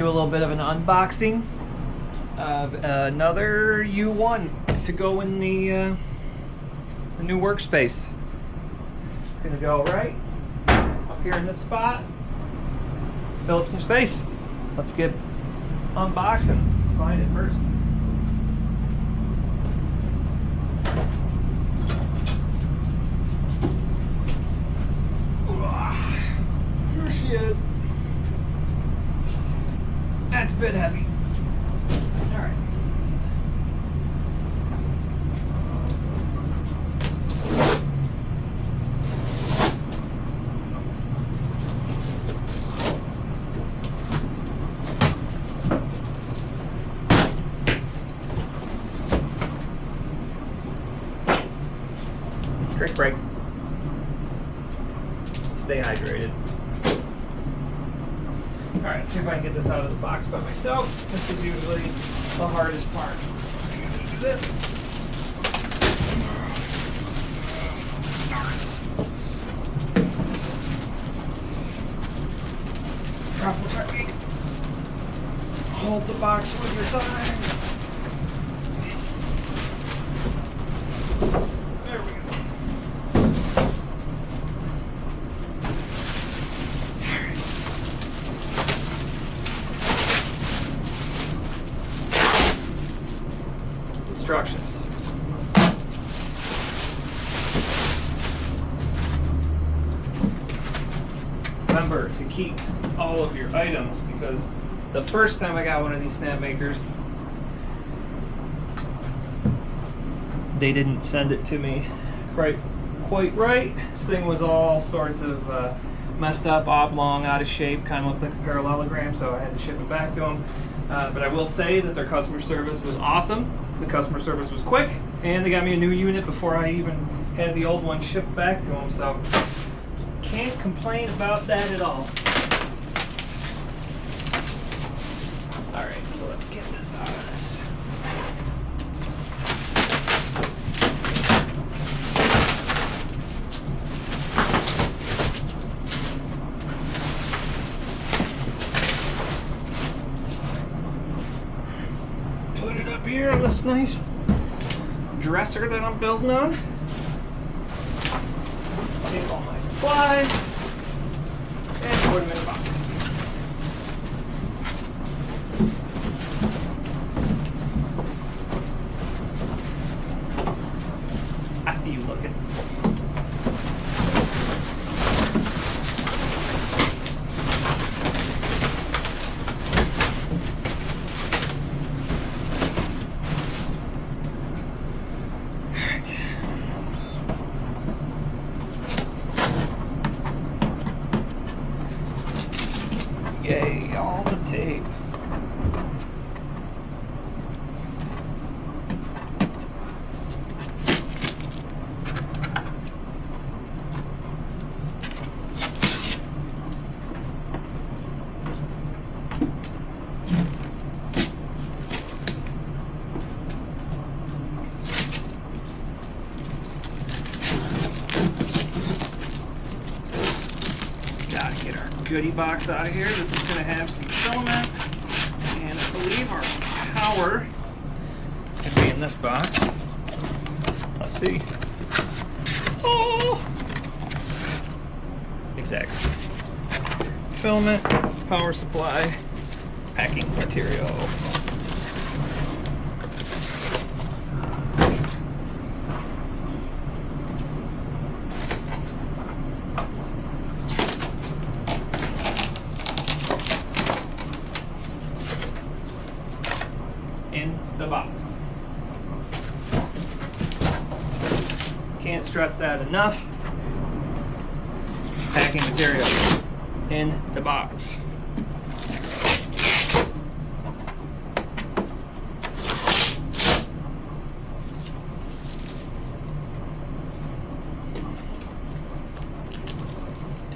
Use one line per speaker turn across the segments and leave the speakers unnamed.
Do a little bit of an unboxing of another U1 to go in the new workspace. It's gonna go right up here in this spot. Fill up some space. Let's get unboxing. Let's find it first. Here she is. That's a bit heavy. All right. Drink break. Stay hydrated. Alright, let's see if I can get this out of the box by myself. This is usually the hardest part. I'm gonna do this. Drop the technique. Hold the box with your thigh. There we go. Instructions. Remember to keep all of your items, because the first time I got one of these snap makers, they didn't send it to me quite right. This thing was all sorts of messed up, oblong, out of shape, kind of looked like a parallelogram, so I had to ship it back to them. But I will say that their customer service was awesome. The customer service was quick, and they got me a new unit before I even had the old one shipped back to them, so can't complain about that at all. Alright, so let's get this out of this. Put it up here on this nice dresser that I'm building on. Take all my supplies and put them in a box. I see you looking. Yay, all the tape. Gotta get our goodie box out of here. This is going to have some filament, and I believe our power is going to be in this box. Let's see. Oh! Exactly. Filament, power supply, packing material. In the box. Can't stress that enough. Packing material in the box.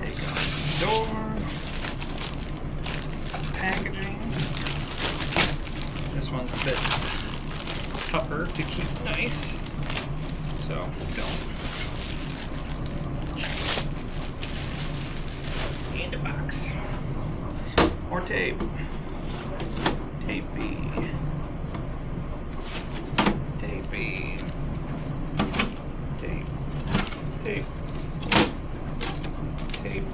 Take off the door. Packaging. This one's a bit tougher to keep nice, so don't. And a box. More tape. tapey, tapey, tape, tape, tape,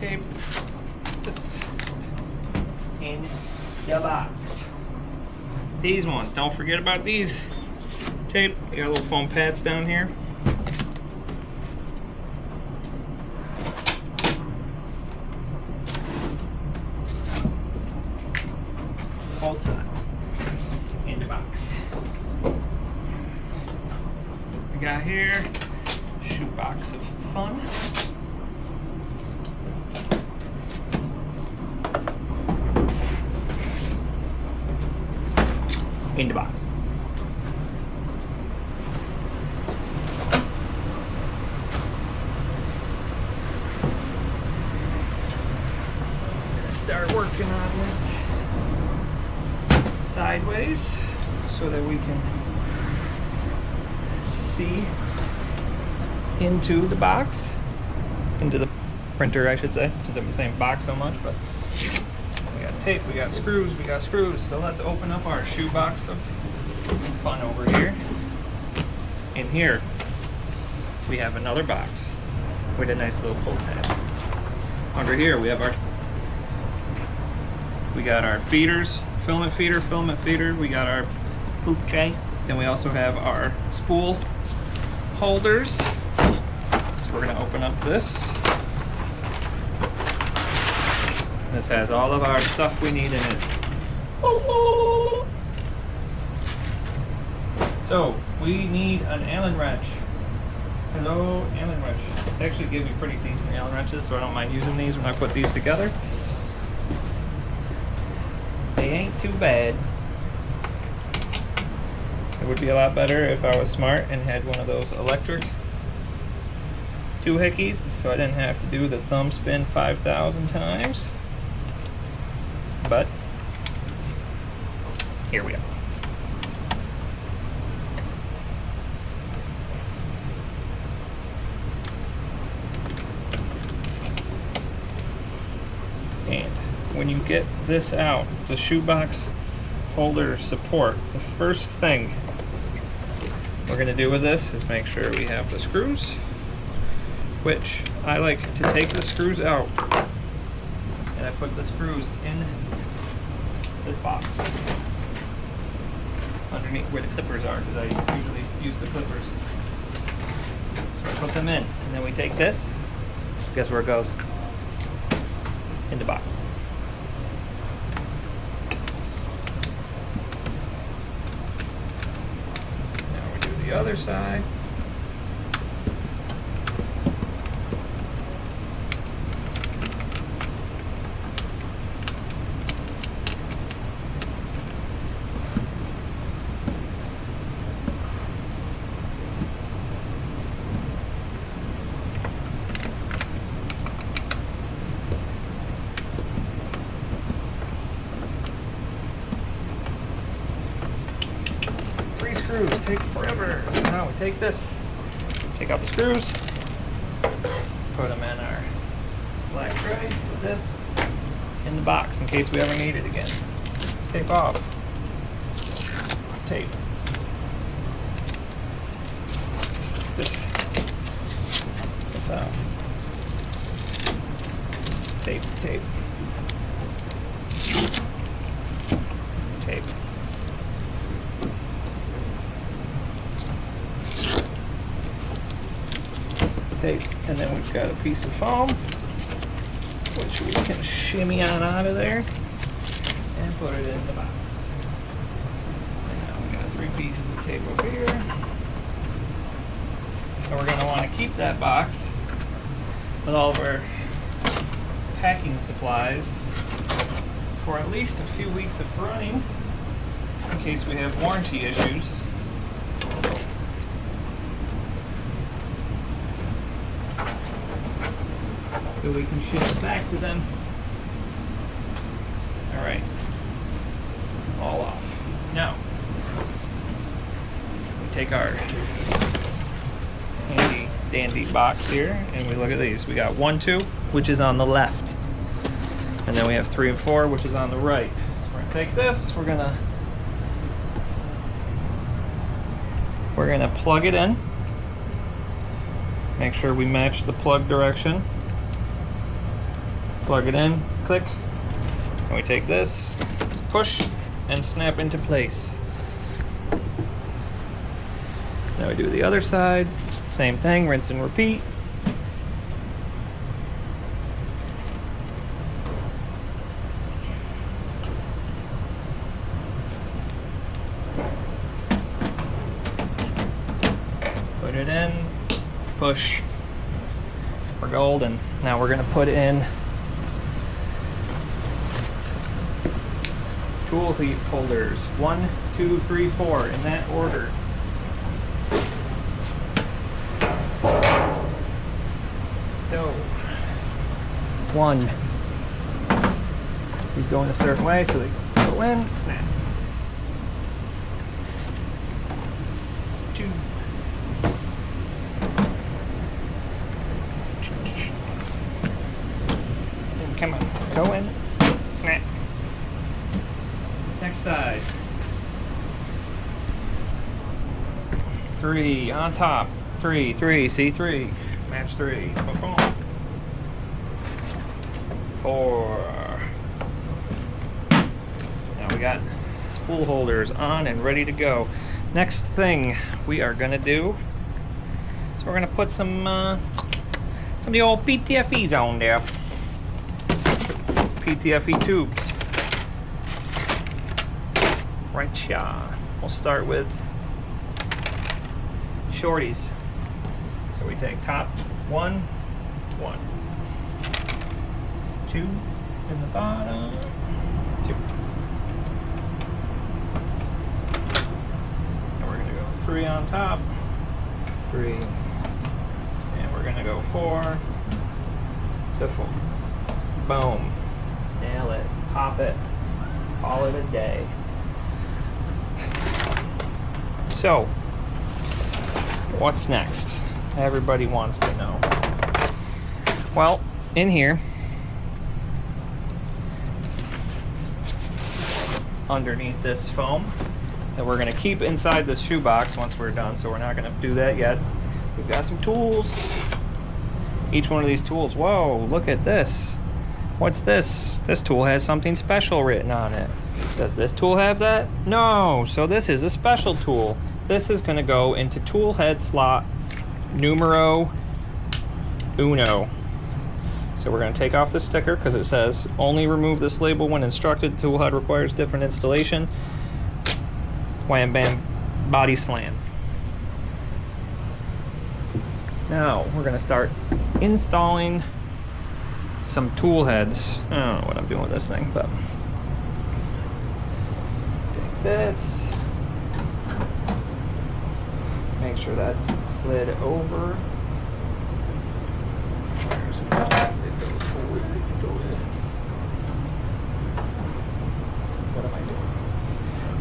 tape. This in the box. These ones, don't forget about these. Tape, you got little foam pads down here. Both sides in the box. We got here shoebox of fun. In the box. Start working on this sideways so that we can see into the box, into the printer, I should say. It's the same box so much, but we got tape, we got screws. So let's open up our shoebox of fun over here. In here, we have another box with a nice little pull tab. Under here, we got our feeders, filament feeder. We got our poop tray. Then we also have our spool holders. So we're gonna open up this. This has all of our stuff we need in it. So we need an Allen wrench. Hello, Allen wrench. They actually give me pretty decent Allen wrenches, so I don't mind using these when I put these together. They ain't too bad. It would be a lot better if I was smart and had one of those electric doohickeys, so I didn't have to do the thumb spin 5,000 times. But here we are. And when you get this out, the shoebox holder support, the first thing we're going to do with this is make sure we have the screws, which I like to take the screws out and I put the screws in this box underneath where the clippers are, because I usually use the clippers. So I put them in, and then we take this, guess where it goes? In the box. Now we do the other side. Screws take forever. So now we take this, take out the screws, put them in our black tray, put this in the box in case we ever need it again. Tape off. Tape. This out. Tape, tape. Tape. And then we've got a piece of foam which we can shimmy on out of there and put it in the box. And now we got 3 pieces of tape over here, and we're going to want to keep that box with all of our packing supplies for at least a few weeks of running in case we have warranty issues. So we can ship it back to them. All right, all off. Now, we take our handy dandy box here and we look at these. We got 1, 2, which is on the left. And then we have 3 and 4, which is on the right. So We're gonna take this, we're gonna plug it in. Make sure we match the plug direction. Plug it in, click, and we take this, push, and snap into place. Now we do the other side, same thing, rinse and repeat. Put it in, push. We're golden. Now we're gonna put in tool heat holders. 1, 2, 3, 4 in that order. So, 1. He's going a certain way, so they go in, snap. 2. And come on, go in, snap. Next side. 3 on top. 3, 3, C3. Match 3. Boom, boom. 4. Now we got spool holders on and ready to go. Next thing we are gonna do is we're gonna put some of the old PTFEs on there. PTFE tubes. Right, yeah. We'll start with shorties. So we take top 1, 1, 2 in the bottom, 2. And we're gonna go 3 on top, 3, and we're gonna go 4 to 4. Boom. Nail it. Pop it. Call it a day. So, what's next? Everybody wants to know. Well, in here, underneath this foam that we're going to keep inside this shoebox once we're done, so we're not going to do that yet. We've got some tools. Each one of these tools, whoa, look at this. What's this? This tool has something special written on it. Does this tool have that? No, so this is a special tool. This is going to go into tool head slot numero uno. So we're going to take off the sticker because it says only remove this label when instructed. Tool head requires different installation. Wham bam, body slam. Now we're going to start installing some tool heads. I don't know what I'm doing with this thing, but take this. Make sure that's slid over.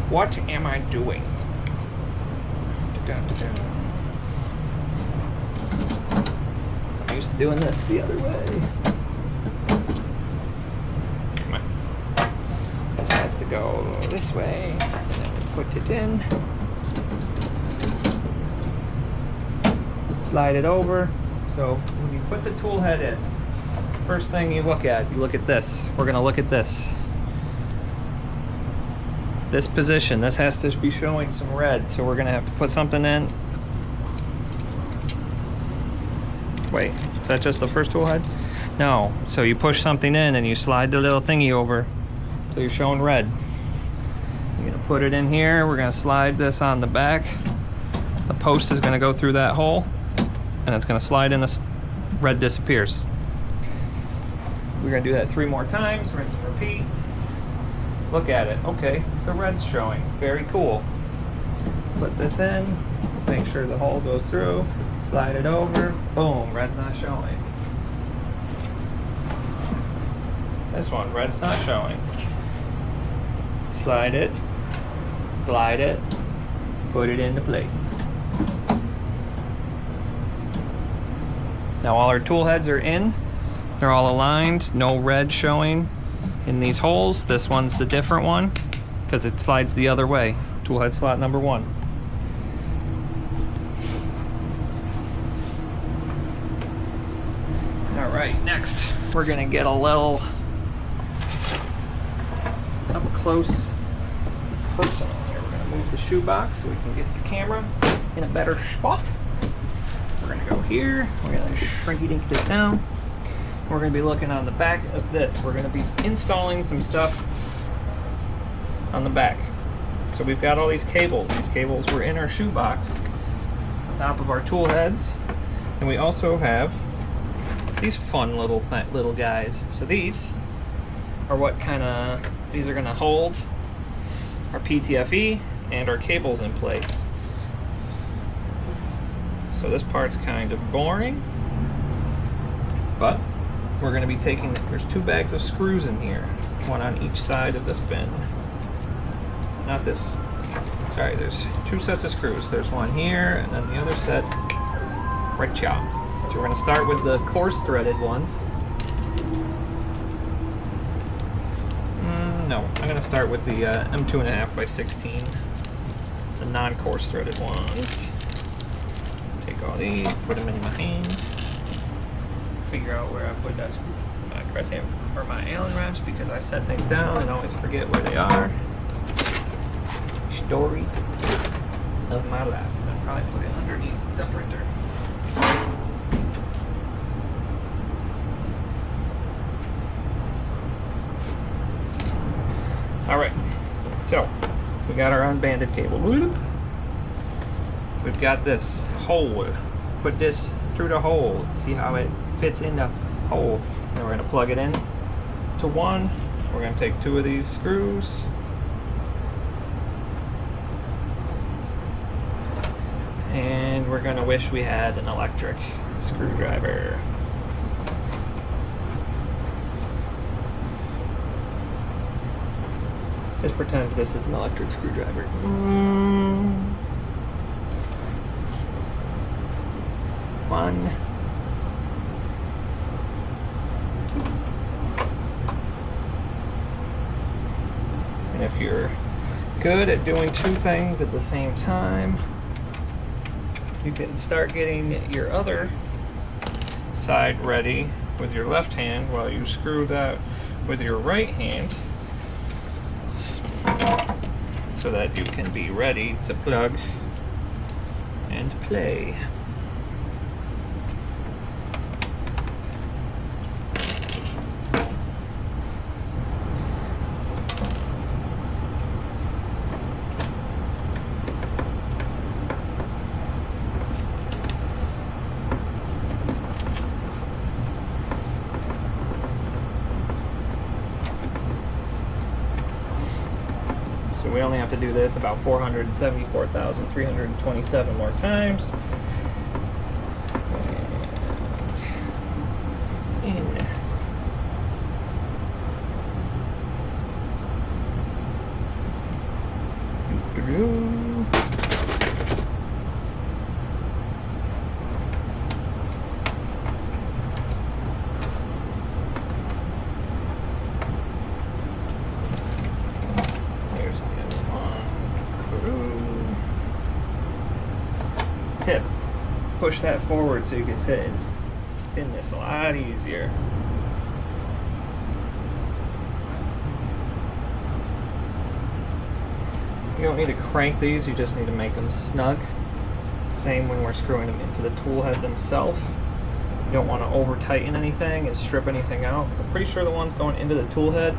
What am I doing? I'm used to doing this the other way. Come on. This has to go this way. And then we put it in. Slide it over. So when you put the tool head in, first thing you look at this. We're gonna look at this. This position, this has to be showing some red, so we're gonna have to put something in. Wait, is that just the first tool head? No, so you push something in and you slide the little thingy over so you're showing red. You're gonna put it in here, we're gonna slide this on the back. The post is gonna go through that hole and it's gonna slide in, this red disappears. We're gonna do that 3 more times, rinse and repeat. Look at it, okay, the red's showing, very cool. Put this in, make sure the hole goes through, slide it over, boom, red's not showing. This one, red's not showing. Slide it, glide it, put it into place. Now all our tool heads are in, they're all aligned, no red showing. in these holes. This one's the different one because it slides the other way. Tool head slot number 1. All right, next we're gonna get a little up close personal here. We're gonna move the shoebox so we can get the camera in a better spot. We're gonna go here. We're gonna shrinky dink this down. We're gonna be looking on the back of this. We're gonna be installing some stuff on the back. So we've got all these cables. These cables were in our shoebox on top of our tool heads. And we also have these fun little guys. So these are what these are gonna hold our PTFE and our cables in place. So this part's kind of boring, but we're gonna be taking, there's 2 bags of screws in here, one on each side of this bin. Not this, sorry, there's 2 sets of screws. There's one here, and then the other set right here. So we're gonna start with the coarse threaded ones. No, I'm gonna start with the M2.5 by 16, the non-coarse threaded ones. Take all these, put them in my hand. Figure out where I put that my crescent or my Allen wrench because I set things down and always forget where they are. Story of my life. I'll probably put it underneath the printer. All right, so we got our unbanded cable. We've got this hole. Put this through the hole. See how it fits in the hole. And we're gonna plug it in to one. We're gonna take 2 of these screws. And we're gonna wish we had an electric screwdriver. Just pretend this is an electric screwdriver. One. And if you're good at doing 2 things at the same time, you can start getting your other side ready with your left hand while you screw that with your right hand so that you can be ready to plug and play. So we only have to do this about 474,327 more times. And in. Tip, push that forward so you can sit and spin this a lot easier. You don't need to crank these, you just need to make them snug. Same when we're screwing them into the tool head themselves. You don't want to over tighten anything and strip anything out. I'm pretty sure the ones going into the tool head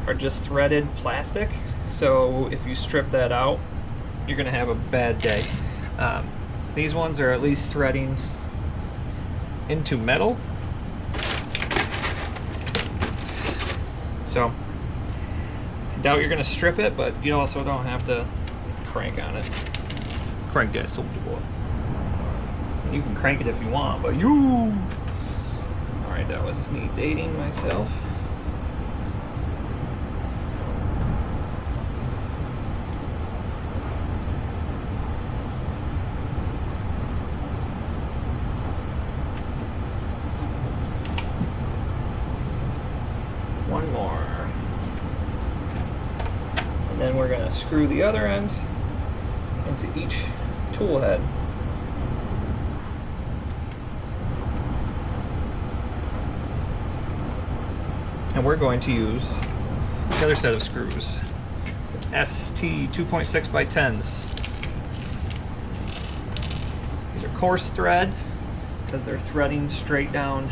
are just threaded plastic. So if you strip that out, you're gonna have a bad day. These ones are at least threading into metal. So I doubt you're gonna strip it, but you also don't have to crank on it. Crank that soldier boy. You can crank it if you want, but you. All right, that was me dating myself. One more. And then we're going to screw the other end into each tool head. And we're going to use the other set of screws, the ST 2.6 by 10s. These are coarse thread because they're threading straight down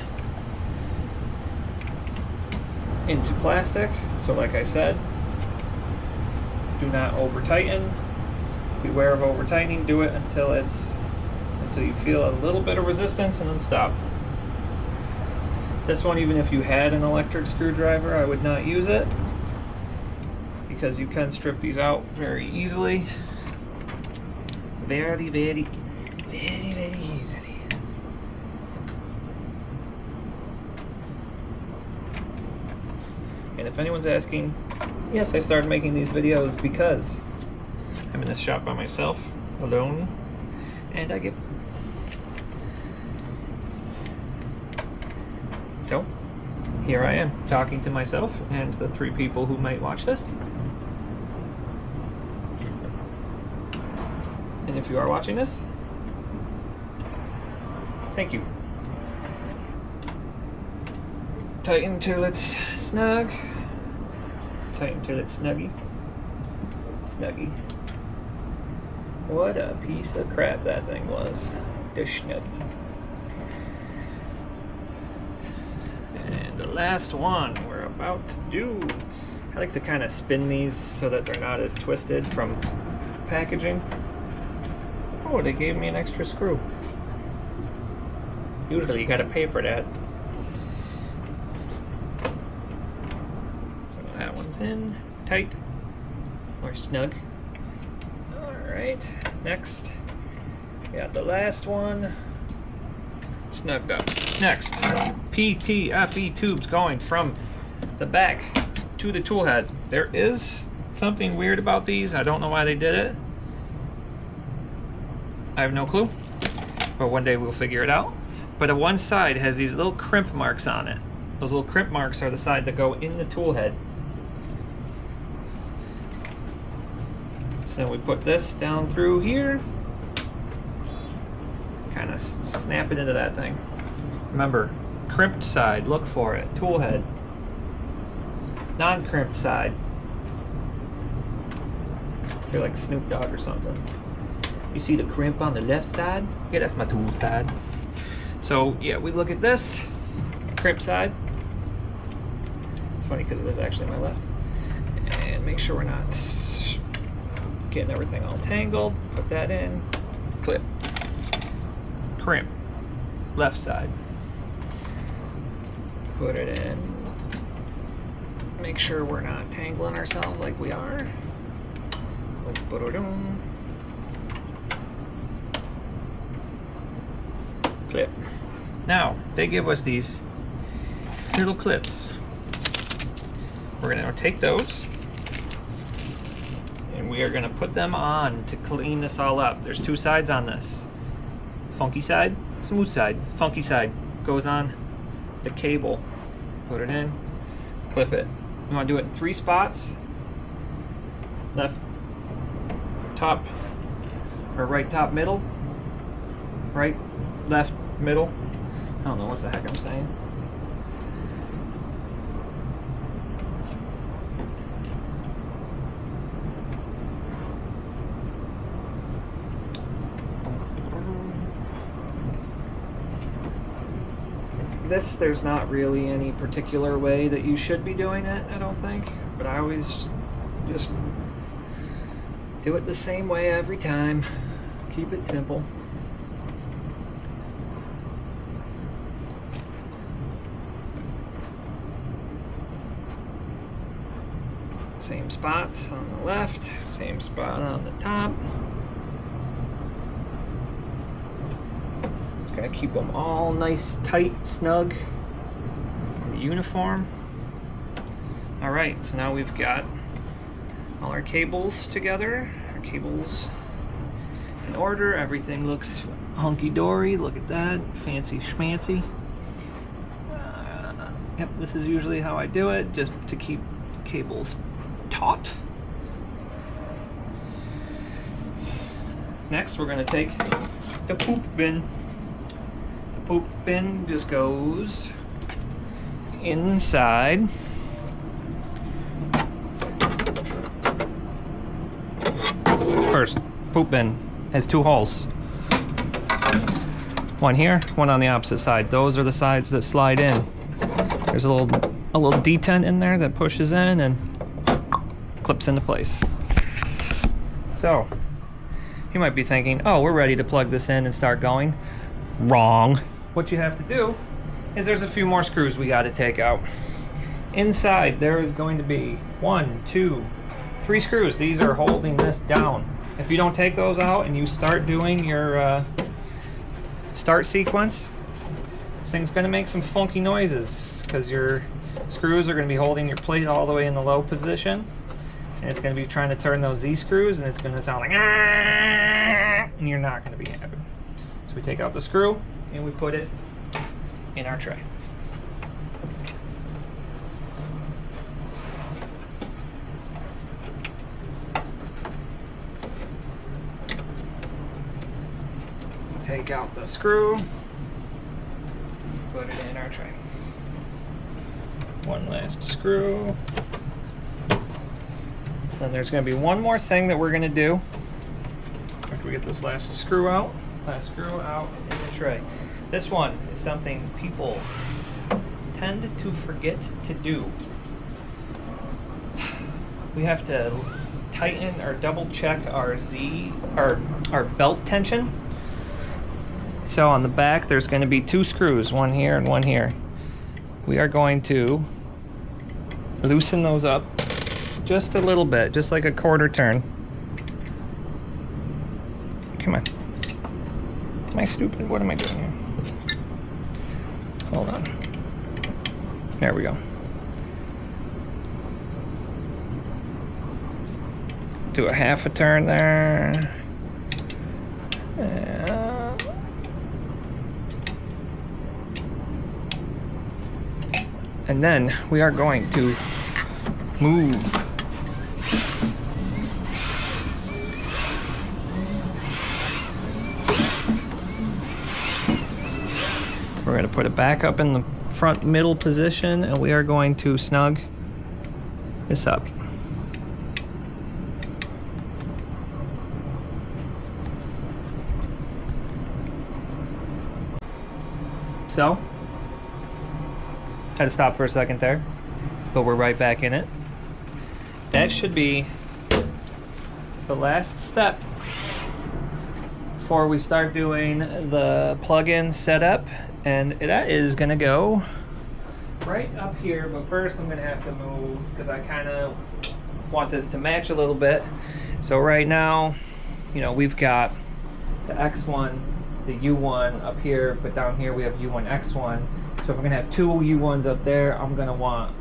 into plastic. So like I said, do not over tighten. Beware of over tightening. Do it until you feel a little bit of resistance, and then stop. This one, even if you had an electric screwdriver, I would not use it because you can strip these out very easily. Very easily. And if anyone's asking, yes, I started making these videos because I'm in this shop by myself, alone, and I get... So, here I am, talking to myself and the 3 people who might watch this. And if you are watching this, thank you. Tighten till it's snug. Tighten till it's snuggy. Snuggy. What a piece of crap that thing was. The snuggy. And the last one we're about to do. I like to kind of spin these so that they're not as twisted from packaging. Oh, they gave me an extra screw. Usually you gotta pay for that. So that one's in, tight, or snug. Alright, next, we got the last one, snugged up. Next, PTFE tubes going from the back to the tool head. There is something weird about these. I don't know why they did it. I have no clue, but one day we'll figure it out. But one side has these little crimp marks on it. Those little crimp marks are the side that go in the tool head. So then we put this down through here, kind of snap it into that thing. Remember, crimped side, look for it, tool head. Non-crimped side, I feel like Snoop Dogg or something. You see the crimp on the left side? Yeah, that's my tool side. So yeah, we look at this, crimp side. It's funny because it is actually my left. And make sure we're not getting everything all tangled. Put that in, clip, crimp, left side. Put it in. Make sure we're not tangling ourselves like we are. Clip. Now, they give us these little clips. We're going to take those and we are going to put them on to clean this all up. There's 2 sides on this. Funky side, smooth side. Funky side goes on the cable. Put it in, clip it. You want to do it in 3 spots. Left top or right top middle. Right, left, middle. I don't know what the heck I'm saying. This, there's not really any particular way that you should be doing it, I don't think. But I always just do it the same way every time. Keep it simple. Same spots on the left, same spot on the top. It's gonna keep them all nice, tight, snug, and uniform. All right, so now we've got all our cables together, our cables in order. Everything looks hunky-dory. Look at that, fancy schmancy. Yep, this is usually how I do it, just to keep cables taut Next, we're gonna take the poop bin. The poop bin just goes inside. First, poop bin has 2 holes. One here, one on the opposite side. Those are the sides that slide in. There's a little detent in there that pushes in and clips into place. So, you might be thinking, oh, we're ready to plug this in and start going. Wrong. What you have to do is there's a few more screws we got to take out. Inside, there is going to be 1, 2, 3 screws. These are holding this down. If you don't take those out and you start doing your start sequence, this thing's going to make some funky noises because your screws are going to be holding your plate all the way in the low position, and it's going to be trying to turn those Z screws, and it's going to sound like ah, and you're not going to be happy. So we take out the screw and we put it in our tray. Take out the screw, put it in our tray. One last screw. Then there's going to be one more thing that we're going to do after we get this last screw out. Last screw out in the tray. This one is something people tend to forget to do. We have to tighten or double check our our belt tension. So on the back there's going to be 2 screws, one here and one here. We are going to loosen those up just a little bit, just like a quarter turn. Come on. Am I stupid? What am I doing here? Hold on. There we go. Do a half a turn there. And then we are going to move. We're going to put it back up in the front middle position, and we are going to snug this up. So, had to stop for a second there, but we're right back in it. That should be the last step before we start doing the plug-in setup, and that is gonna go right up here. But first I'm gonna have to move because I kind of want this to match a little bit. So right now, you know, we've got the X1, the U1 up here, but down here we have U1 X1. So if we're gonna have 2 U1s up there, I'm gonna want,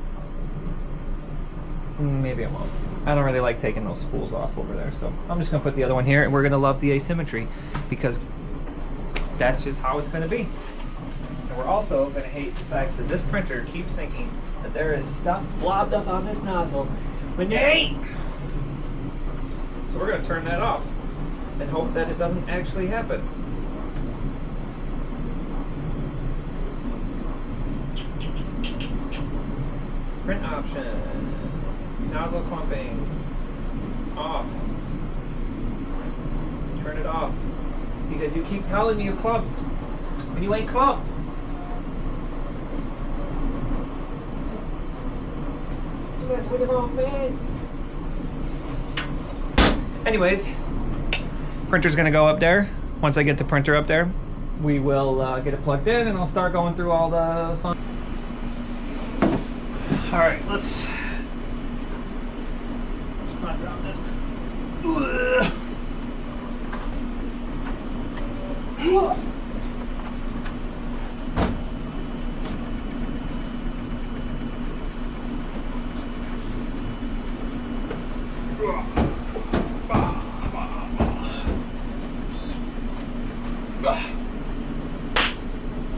maybe I won't. I don't really like taking those spools off over there, so I'm just gonna put the other one here, and we're gonna love the asymmetry because that's just how it's gonna be. And we're also gonna hate the fact that this printer keeps thinking that there is stuff blobbed up on this nozzle when there ain't. So we're gonna turn that off and hope that it doesn't actually happen. Print options, nozzle clumping, off. Turn it off, because you keep telling me you clumped, and you ain't clumped. You mess with the wrong man. Anyways, printer's gonna go up there. Once I get the printer up there, we will get it plugged in, and I'll start going through all the fun. All right, let's not drop this one.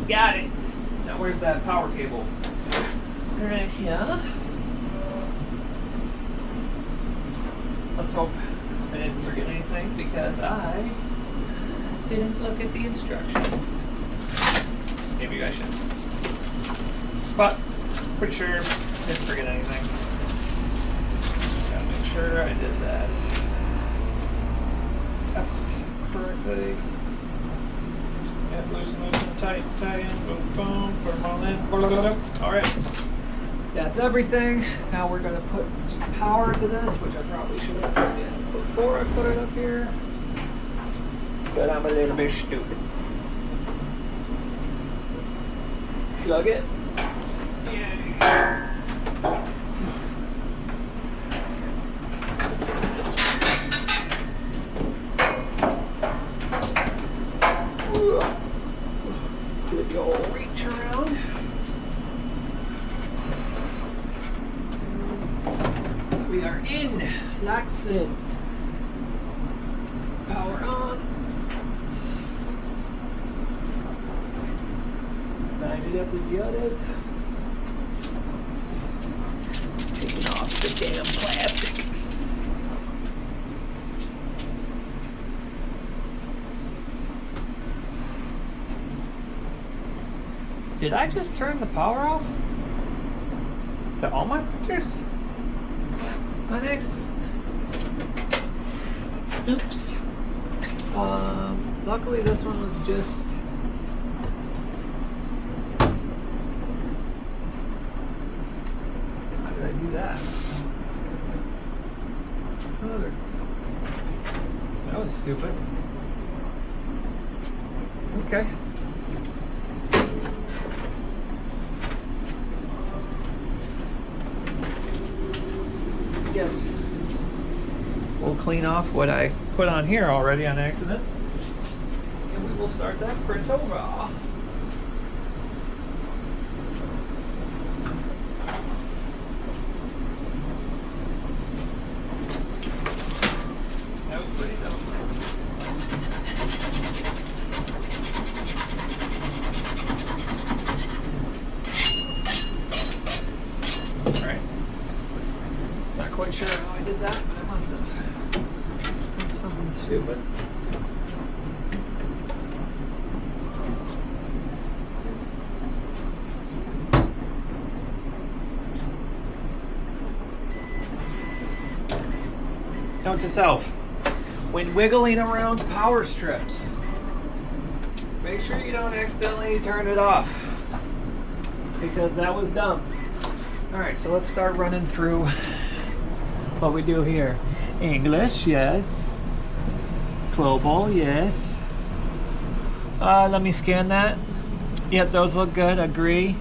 Got it. Now where's that power cable? Right here. Let's hope I didn't forget anything, because I Didn't look at the instructions. Maybe I should. But, pretty sure didn't forget anything. Gotta make sure I did that. Test correctly. Yeah, loosen, tight in, boom, boom, put them all in. Blah, blah, blah, blah. All right. That's everything. Now we're gonna put some power to this, which I probably should have put in before I put it up here. But I'm a little bit stupid. Plug it. Yay. Give the old reach around. We are in like flint. Power on. Line it up with the others. Taking off the damn plastic. Did I just turn the power off to all my printers? On accident. Oops. Luckily this one was just I do that? Another. That was stupid. Okay. Yes. We'll clean off what I put on here already on accident. And we will start that print over. Quite sure how I did that, but I must have. That's something stupid. Note to self, when wiggling around power strips, make sure you don't accidentally turn it off, because that was dumb. Alright, so let's start running through what we do here. English, yes. Global, yes. Let me scan that. Yep, those look good. Agree.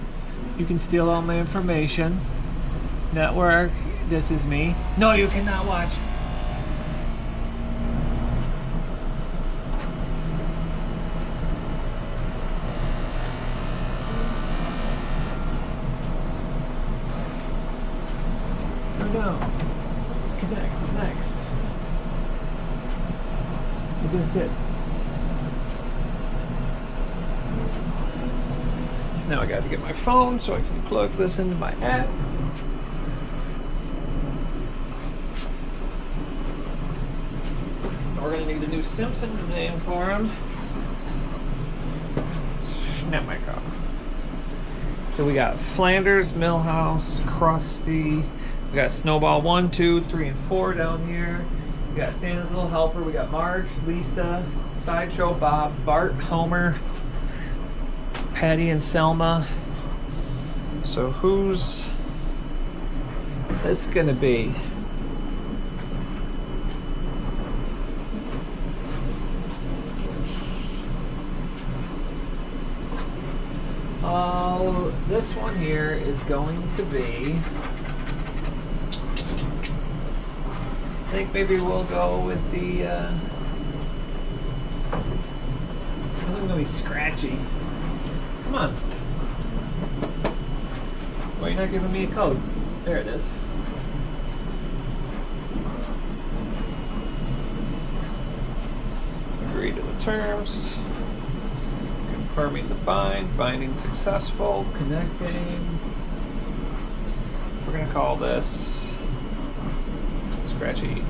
You can steal all my information. Network, this is me. No, you cannot watch. No. Connect next. It just did. Now I got to get my phone so I can plug this into my app. We're gonna need a new Simpsons name for him. Snap my car. So we got Flanders, Millhouse, Krusty. We got Snowball 1, 2, 3, and 4 down here. We got Santa's Little Helper. We got Marge, Lisa, Sideshow Bob, Bart, Homer, Patty, and Selma. So who's this gonna be? This one here is going to be. I think maybe we'll go with the. I think it's gonna be Scratchy. Come on. Why are you not giving me a code? There it is. Agree to the terms. Confirming the bind. Binding successful. Connecting. We're gonna call this Scratchy.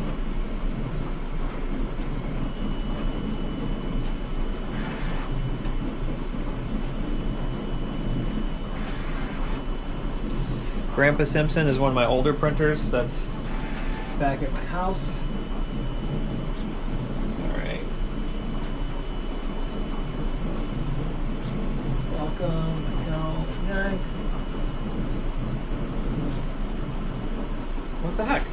Grandpa Simpson is one of my older printers that's back at my house. Alright. Welcome, account, next. What the heck?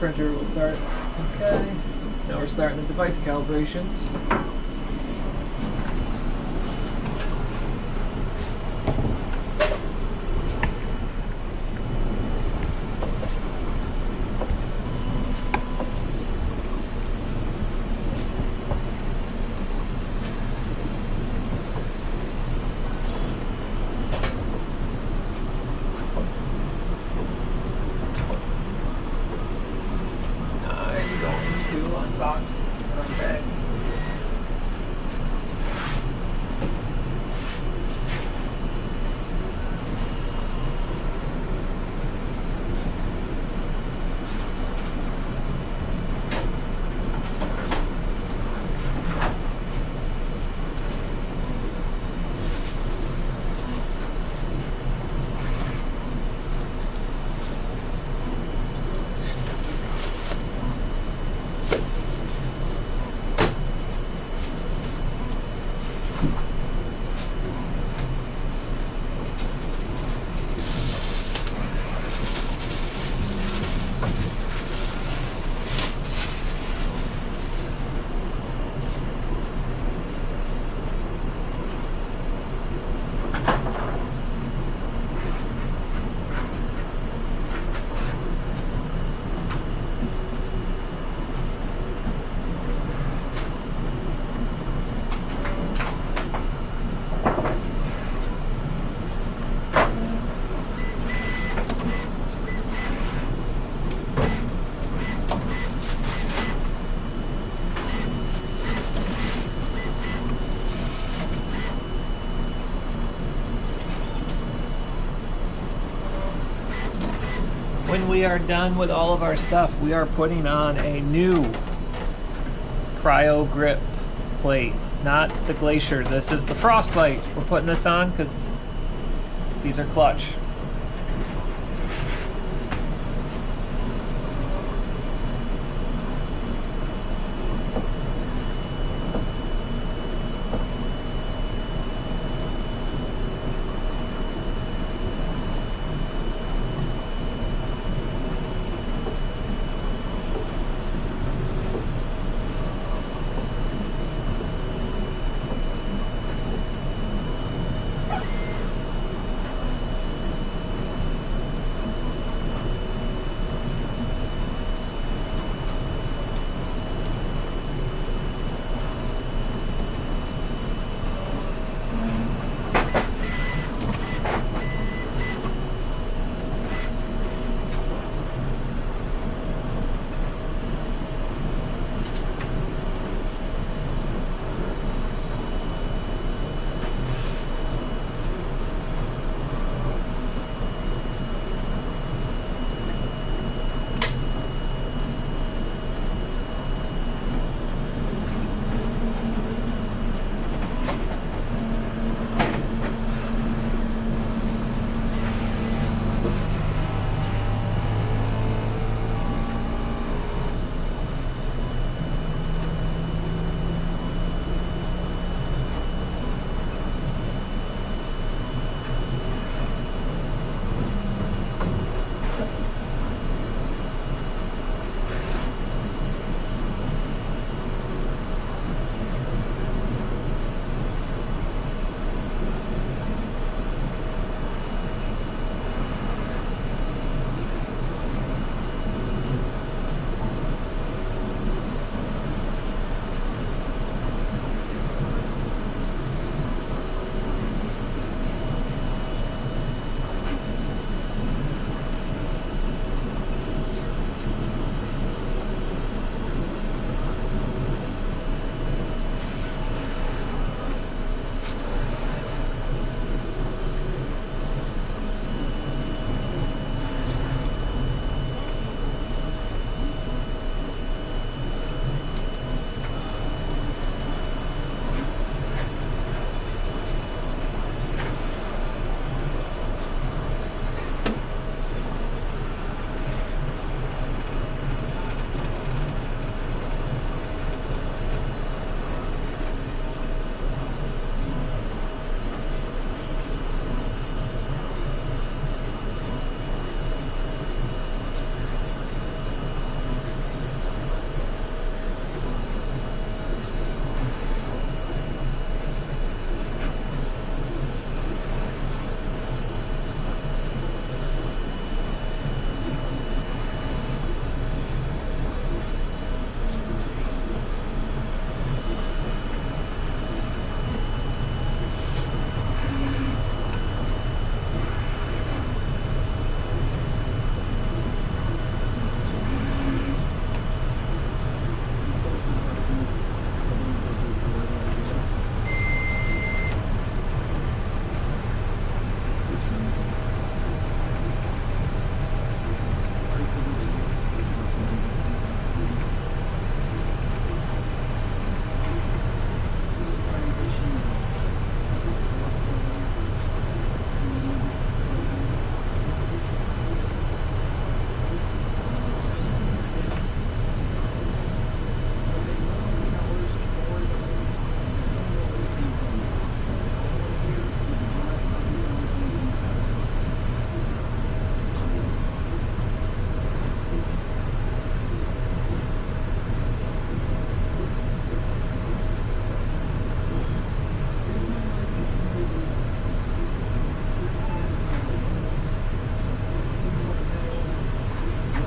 Printer will start. Okay. Now we're starting the device calibrations. When we are done with all of our stuff, we are putting on a new Cryo Grip plate, not the Glacier. This is the Frostbite. We're putting this on because these are clutch.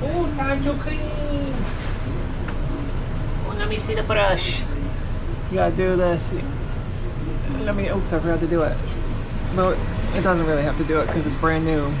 Oh, time to clean. Oh, let me see the brush. You gotta do this. Oops, I forgot to do it. But it doesn't really have to do it because it's brand new.